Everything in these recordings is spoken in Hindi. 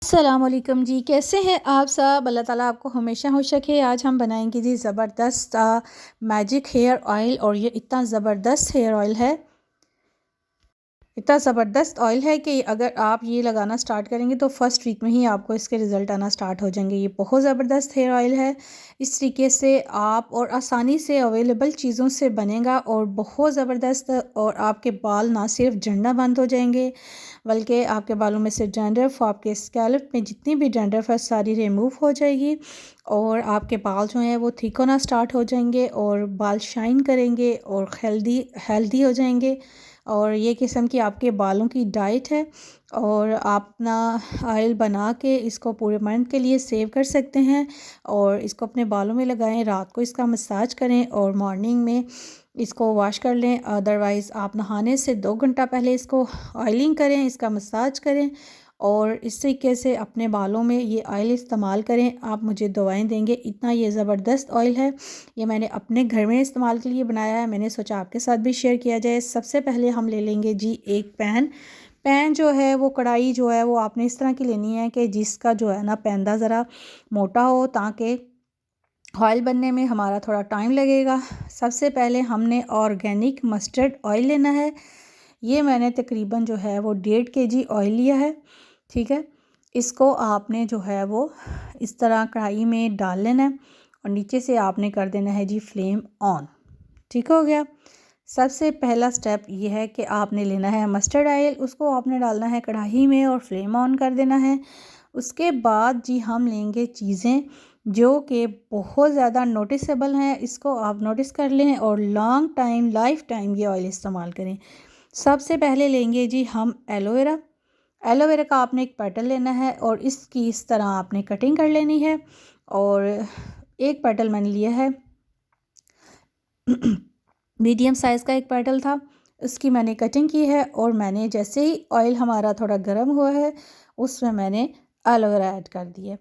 अस्सलामुअलैकुम जी, कैसे हैं आप सब। अल्लाह ताला आपको हमेशा खुश रखे। आज हम बनाएंगे जी ज़बरदस्त मैजिक हेयर ऑयल। और ये इतना ज़बरदस्त हेयर ऑयल है, इतना ज़बरदस्त ऑयल है कि अगर आप ये लगाना स्टार्ट करेंगे तो फर्स्ट वीक में ही आपको इसके रिज़ल्ट आना स्टार्ट हो जाएंगे। ये बहुत ज़बरदस्त हेयर ऑयल है। इस तरीके से आप और आसानी से अवेलेबल चीज़ों से बनेगा और बहुत ज़बरदस्त। और आपके बाल ना सिर्फ झड़ना बंद हो जाएंगे बल्कि आपके बालों में से डैंड्रफ, आपके स्कैल्प में जितनी भी डैंड्रफ है सारी रिमूव हो जाएगी। और आपके बाल जो हैं वो थिक होना स्टार्ट हो जाएंगे और बाल शाइन करेंगे और हेल्दी हेल्दी हो जाएंगे। और ये किस्म की आपके बालों की डाइट है। और आप अपना ऑयल बना के इसको पूरे मंथ के लिए सेव कर सकते हैं और इसको अपने बालों में लगाएं। रात को इसका मसाज करें और मॉर्निंग में इसको वॉश कर लें। अदरवाइज़ आप नहाने से 2 घंटा पहले इसको ऑयलिंग करें, इसका मसाज करें और इस तरीके से अपने बालों में ये ऑयल इस्तेमाल करें। आप मुझे दुआएं देंगे। इतना ये ज़बरदस्त ऑयल है। ये मैंने अपने घर में इस्तेमाल के लिए बनाया है, मैंने सोचा आपके साथ भी शेयर किया जाए। सबसे पहले हम ले लेंगे जी एक पैन जो है वो कढ़ाई जो है वो आपने इस तरह की लेनी है कि जिसका जो है ना पैंदा ज़रा मोटा हो, ताकि ऑयल बनने में हमारा थोड़ा टाइम लगेगा। सबसे पहले हमने ऑर्गेनिक मस्टर्ड ऑयल लेना है। ये मैंने तकरीबन जो है वो 1.5 kg ऑयल लिया है। ठीक है, इसको आपने जो है वो इस तरह कढ़ाई में डाल लेना है और नीचे से आपने कर देना है जी फ्लेम ऑन। ठीक हो गया। सबसे पहला स्टेप ये है कि आपने लेना है मस्टर्ड ऑयल, उसको आपने डालना है कढ़ाई में और फ्लेम ऑन कर देना है। उसके बाद जी हम लेंगे चीज़ें जो कि बहुत ज़्यादा नोटिसेबल हैं, इसको आप नोटिस कर लें और लॉन्ग टाइम लाइफ टाइम ये ऑयल इस्तेमाल करें। सबसे पहले लेंगे जी हम एलोवेरा। एलोवेरा का आपने एक पेटल लेना है और इसकी इस तरह आपने कटिंग कर लेनी है। और एक पेटल मैंने लिया है मीडियम साइज़ का एक पेटल था, उसकी मैंने कटिंग की है। और मैंने जैसे ही ऑयल हमारा थोड़ा गर्म हुआ है उसमें मैंने एलोवेरा ऐड कर दिया।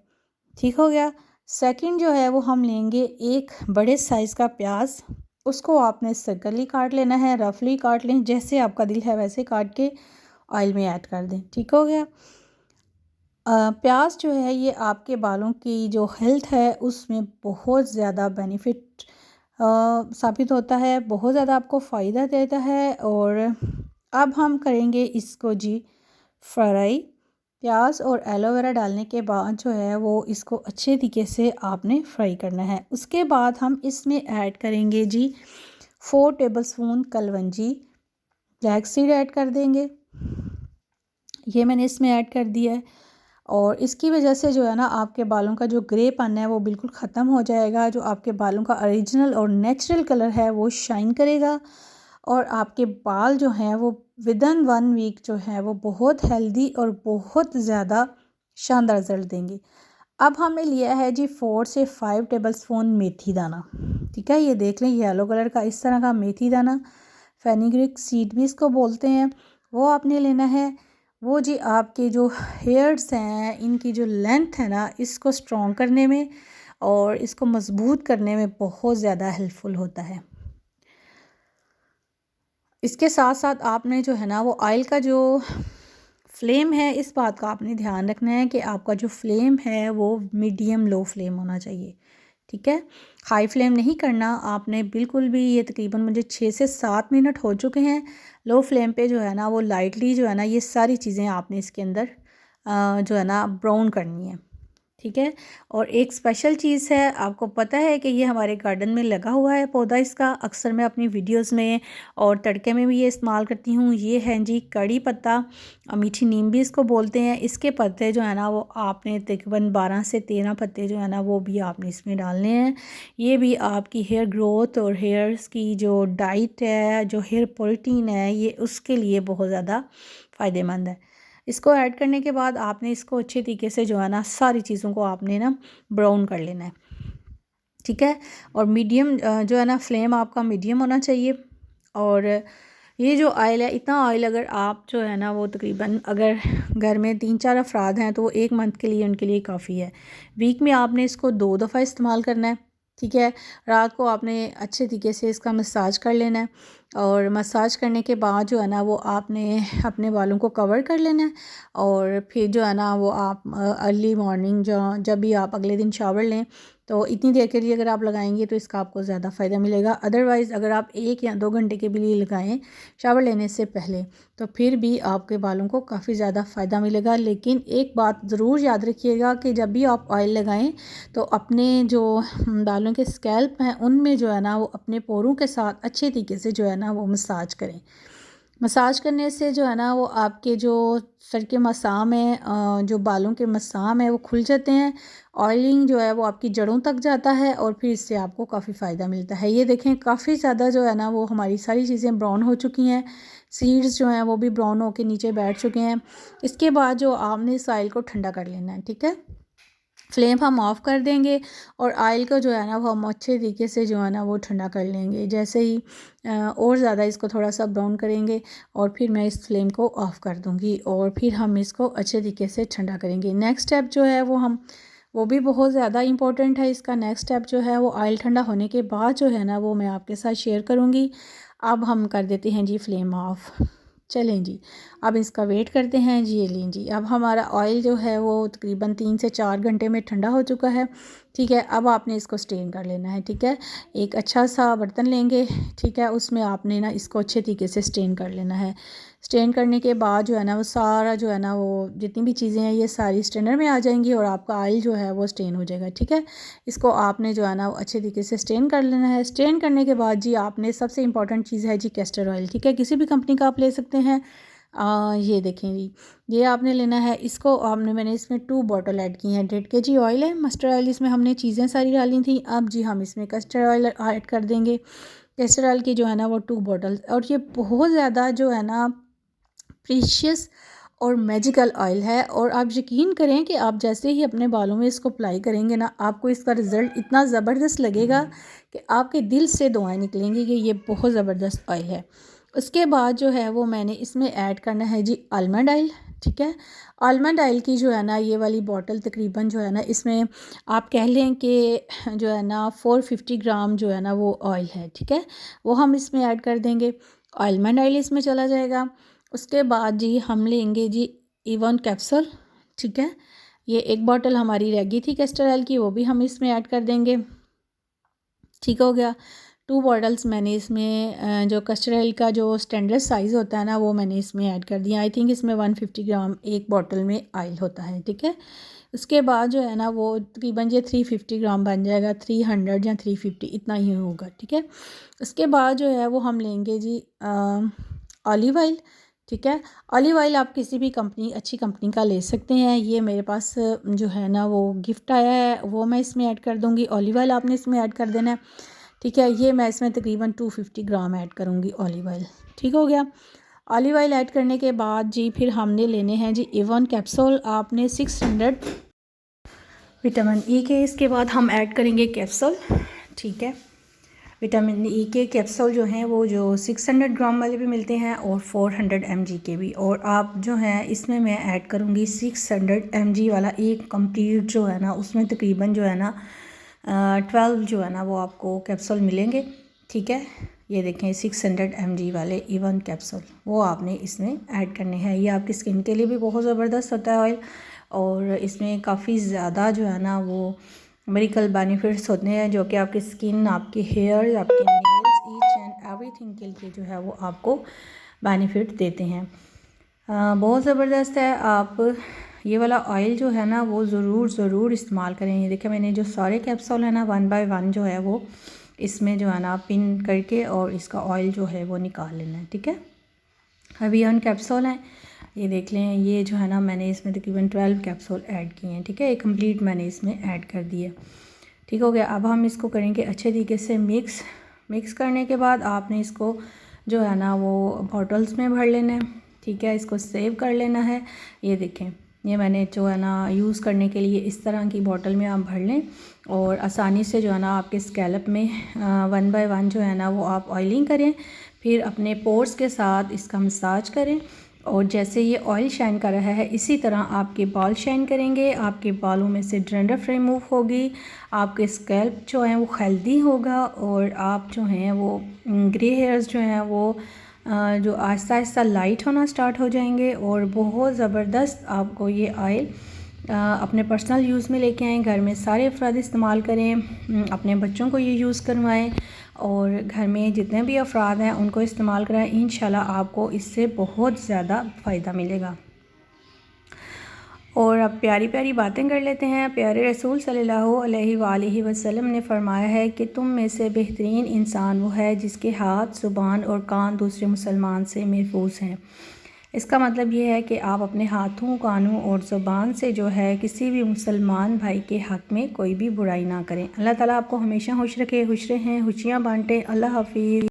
ठीक हो गया। सेकंड जो है वो हम लेंगे एक बड़े साइज़ का प्याज, उसको आपने सर्कली काट लेना है, रफली काट लें, जैसे आपका दिल है वैसे काट के ऑयल में ऐड कर दें। ठीक हो गया। प्याज जो है ये आपके बालों की जो हेल्थ है उसमें बहुत ज़्यादा बेनिफिट साबित होता है, बहुत ज़्यादा आपको फ़ायदा देता है। और अब हम करेंगे इसको जी फ्राई। प्याज और एलोवेरा डालने के बाद जो है वो इसको अच्छे तरीके से आपने फ्राई करना है। उसके बाद हम इसमें ऐड करेंगे जी 4 tablespoon kalonji black seed add कर देंगे। ये मैंने इसमें ऐड कर दिया है और इसकी वजह से जो है ना आपके बालों का जो ग्रेपन है वो बिल्कुल ख़त्म हो जाएगा। जो आपके बालों का ओरिजिनल और नेचुरल कलर है वो शाइन करेगा और आपके बाल जो हैं वो विदिन 1 वीक जो है वो बहुत हेल्दी और बहुत ज़्यादा शानदार रिजल्ट देंगे। अब हमने लिया है जी 4 से 5 टेबलस्पून मेथी दाना। ठीक है, ये देख लें येलो कलर का इस तरह का मेथी दाना, फेनिग्रिक सीड भी इसको बोलते हैं, वो आपने लेना है। वो जी आपके जो हेयर्स हैं इनकी जो लेंथ है ना इसको स्ट्रॉन्ग करने में और इसको मज़बूत करने में बहुत ज़्यादा हेल्पफुल होता है। इसके साथ साथ आपने जो है ना वो ऑयल का जो फ्लेम है इस बात का आपने ध्यान रखना है कि आपका जो फ्लेम है वो मीडियम लो फ्लेम होना चाहिए। ठीक है, हाई फ्लेम नहीं करना आपने बिल्कुल भी। ये तकरीबन मुझे 6 से 7 मिनट हो चुके हैं। लो फ्लेम पे जो है ना वो लाइटली जो है ना ये सारी चीज़ें आपने इसके अंदर जो है ना ब्राउन करनी है। ठीक है, और एक स्पेशल चीज़ है, आपको पता है कि ये हमारे गार्डन में लगा हुआ है पौधा इसका। अक्सर मैं अपनी वीडियोस में और तड़के में भी ये इस्तेमाल करती हूँ। ये है जी कड़ी पत्ता, मीठी नीम भी इसको बोलते हैं। इसके पत्ते जो है ना वो आपने तकरीबन 12 से 13 पत्ते जो है ना वो भी आपने इसमें डालने हैं। ये भी आपकी हेयर ग्रोथ और हेयर्स की जो डाइट है, जो हेयर प्रोटीन है, ये उसके लिए बहुत ज़्यादा फ़ायदेमंद है। इसको ऐड करने के बाद आपने इसको अच्छे तरीके से जो है ना सारी चीज़ों को आपने ना ब्राउन कर लेना है। ठीक है, और मीडियम जो है ना फ्लेम आपका मीडियम होना चाहिए। और ये जो ऑयल है, इतना ऑयल अगर आप जो है ना वो तकरीबन अगर घर में 3-4 अफराद हैं तो वो 1 मंथ के लिए उनके लिए काफ़ी है। वीक में आपने इसको 2 दफ़ा इस्तेमाल करना है। ठीक है। रात को आपने अच्छे तरीके से इसका मसाज कर लेना है और मसाज करने के बाद जो है ना वो आपने अपने बालों को कवर कर लेना है और फिर जो है ना वो आप अर्ली मॉर्निंग जब भी आप अगले दिन शावर लें तो इतनी देर के लिए अगर आप लगाएंगे तो इसका आपको ज़्यादा फ़ायदा मिलेगा। अदरवाइज़ अगर आप 1 या 2 घंटे के लिए लगाएं शावर लेने से पहले तो फिर भी आपके बालों को काफ़ी ज़्यादा फ़ायदा मिलेगा। लेकिन एक बात ज़रूर याद रखिएगा कि जब भी आप ऑयल लगाएं तो अपने जो बालों के स्कैल्प हैं उनमें जो है ना वो अपने पोरों के साथ अच्छे तरीके से जो है ना वो मसाज करें। मसाज करने से जो है ना वो आपके जो सर के मसाम हैं, जो बालों के मसाम हैं वो खुल जाते हैं। ऑयलिंग जो है वो आपकी जड़ों तक जाता है और फिर इससे आपको काफ़ी फ़ायदा मिलता है। ये देखें काफ़ी ज़्यादा जो है ना वो हमारी सारी चीज़ें ब्राउन हो चुकी हैं। सीड्स जो हैं वो भी ब्राउन होकर नीचे बैठ चुके हैं। इसके बाद जो आपने इस ऑयल को ठंडा कर लेना है, ठीक है। फ्लेम हम ऑफ़ कर देंगे और ऑयल को जो है ना वो हम अच्छे तरीके से जो है ना वो ठंडा कर लेंगे। जैसे ही और ज़्यादा इसको थोड़ा सा ब्राउन करेंगे और फिर मैं इस फ्लेम को ऑफ़ कर दूँगी और फिर हम इसको अच्छे तरीके से ठंडा करेंगे। नेक्स्ट स्टेप जो है वो भी बहुत ज़्यादा इम्पोर्टेंट है। इसका नेक्स्ट स्टेप जो है वो ऑयल ठंडा होने के बाद जो है ना वो मैं आपके साथ शेयर करूँगी। अब हम कर देते हैं जी फ्लेम ऑफ़। चलें जी, अब इसका वेट करते हैं जी। ये लें जी, अब हमारा ऑयल जो है वो तकरीबन 3 से 4 घंटे में ठंडा हो चुका है, ठीक है। अब आपने इसको स्टेन कर लेना है, ठीक है। एक अच्छा सा बर्तन लेंगे, ठीक है, उसमें आपने ना इसको अच्छे तरीके से स्टेन कर लेना है। स्टेन करने के बाद जो है ना वो सारा जो है ना वो जितनी भी चीज़ें हैं ये सारी स्टेनर में आ जाएंगी और आपका ऑयल जो है वो स्टेन हो जाएगा, ठीक है। इसको आपने जो है ना वो अच्छे तरीके से स्टेन कर लेना है। स्टेन करने के बाद जी आपने सबसे इंपॉर्टेंट चीज़ है जी कैस्टर ऑयल, ठीक है। किसी भी कंपनी का आप ले सकते हैं। ये देखें जी, ये आपने लेना है। इसको मैंने इसमें 2 बॉटल ऐड की हैं। 1.5 kg ऑयल है, मस्टर्ड ऑयल इसमें हमने चीज़ें सारी डाली थी। अब जी हम इसमें कस्टर्ड ऑयल ऐड कर देंगे। कस्टर्ड ऑयल की जो है ना वो 2 बॉटल, और ये बहुत ज़्यादा जो है ना प्रीशियस और मैजिकल ऑयल है। और आप यकीन करें कि आप जैसे ही अपने बालों में इसको अप्लाई करेंगे ना आपको इसका रिज़ल्ट इतना ज़बरदस्त लगेगा कि आपके दिल से दुआएं निकलेंगी कि ये बहुत ज़बरदस्त ऑयल है। उसके बाद जो है वो मैंने इसमें ऐड करना है जी आलमंड ऑयल, ठीक है। आलमंड ऑयल की जो है ना ये वाली बॉटल तकरीबन जो है ना इसमें आप कह लें कि जो है ना 450 ग्राम जो है ना वो ऑयल है, ठीक है। वो हम इसमें ऐड कर देंगे। आलमंड ऑयल इसमें चला जाएगा। उसके बाद जी हम लेंगे जी E1 कैप्सूल, ठीक है। ये एक बॉटल हमारी रह गई थी कैस्टर ऑयल की, वो भी हम इसमें ऐड कर देंगे, ठीक हो गया। 2 बॉटल्स मैंने इसमें जो कस्टर्ड ऑयल का जो स्टैंडर्ड साइज़ होता है ना वो मैंने इसमें ऐड कर दिया। आई थिंक इसमें 150 ग्राम एक बॉटल में ऑयल होता है, ठीक है। उसके बाद जो है ना वो तकरीबन ये 350 ग्राम बन जाएगा, 300 या 350 इतना ही होगा, ठीक है। उसके बाद जो है वो हम लेंगे जी ऑलिव ऑयल, ठीक है। ऑलिव ऑयल आप किसी भी अच्छी कंपनी का ले सकते हैं। ये मेरे पास जो है ना वो गिफ्ट आया है वो मैं इसमें ऐड कर दूँगी। ऑलिव ऑयल आपने इसमें ऐड कर देना है, ठीक है। ये मैं इसमें तकरीबन 250 ग्राम ऐड करूँगी ऑलिव ऑयल, ठीक हो गया। ऑलिव ऑयल ऐड करने के बाद जी फिर हमने लेने हैं जी E1 कैप्सूल, आपने 600 विटामिन ई के। इसके बाद हम ऐड करेंगे कैप्सूल, ठीक है। विटामिन ई के कैप्सूल जो हैं वो जो 600 ग्राम वाले भी मिलते हैं और 400 mg के भी। और आप जो हैं इसमें मैं ऐड करूँगी 600 mg वाला एक कंप्लीट जो है ना उसमें तकरीबन जो है ना 12 जो है ना वो आपको कैप्सूल मिलेंगे, ठीक है। ये देखें 600 mg वाले E1 कैप्सूल वो आपने इसमें ऐड करने हैं। ये आपकी स्किन के लिए भी बहुत ज़बरदस्त होता है ऑयल और इसमें काफ़ी ज़्यादा जो है ना वो मेडिकल बेनिफिट्स होते हैं जो कि आपकी स्किन, आपके हेयर, आपके नेल्स, ईच एंड एवरीथिंग के लिए जो है वो आपको बेनिफिट देते हैं। बहुत ज़बरदस्त है। आप ये वाला ऑयल जो है ना वो ज़रूर इस्तेमाल करें। ये देखिए मैंने जो सारे कैप्सूल है ना 1 बाय 1 जो है वो इसमें जो है ना पिन करके और इसका ऑयल जो है वो निकाल लेना है, ठीक है। अभी ऑन कैप्सूल हैं, ये देख लें। ये जो है ना मैंने इसमें तकरीबन 12 कैप्सूल ऐड किए हैं, ठीक है। एक कंप्लीट मैंने इसमें ऐड कर दिया, ठीक हो गया। अब हम इसको करेंगे अच्छे तरीके से मिक्स करने के बाद आपने इसको जो है ना वो बॉटल्स में भर लेना है, ठीक है। इसको सेव कर लेना है। ये देखें ये मैंने जो है ना यूज़ करने के लिए इस तरह की बॉटल में आप भर लें और आसानी से जो है ना आपके स्कैल्प में 1 बाय 1 जो है ना वो आप ऑयलिंग करें, फिर अपने पोर्स के साथ इसका मसाज करें और जैसे ये ऑयल शाइन कर रहा है इसी तरह आपके बाल शाइन करेंगे, आपके बालों में से डैंड्रफ रिमूव होगी, आपके स्कैल्प जो है वो हेल्दी होगा और आप जो हैं वो ग्रे हेयर्स जो हैं वो जो आहिस्ता आहिस्ता लाइट होना स्टार्ट हो जाएंगे। और बहुत ज़बरदस्त आपको ये ऑयल अपने पर्सनल यूज़ में लेके आएँ, घर में सारे अफराद इस्तेमाल करें, अपने बच्चों को ये यूज़ करवाएं और घर में जितने भी अफराद हैं उनको इस्तेमाल कराएं। इंशाल्लाह आपको इससे बहुत ज़्यादा फ़ायदा मिलेगा। और अब प्यारी प्यारी बातें कर लेते हैं। प्यारे रसूल सल्लल्लाहु अलैहि वसल्लम ने फरमाया है कि तुम में से बेहतरीन इंसान वो है जिसके हाथ, ज़ुबान और कान दूसरे मुसलमान से महफूज हैं। इसका मतलब ये है कि आप अपने हाथों, कानों और ज़ुबान से जो है किसी भी मुसलमान भाई के हक़ में कोई भी बुराई ना करें। अल्लाह ताला आपको हमेशा खुश रखे, खुश रहें, खुशियाँ बांटे। अल्लाह हाफ़िज़।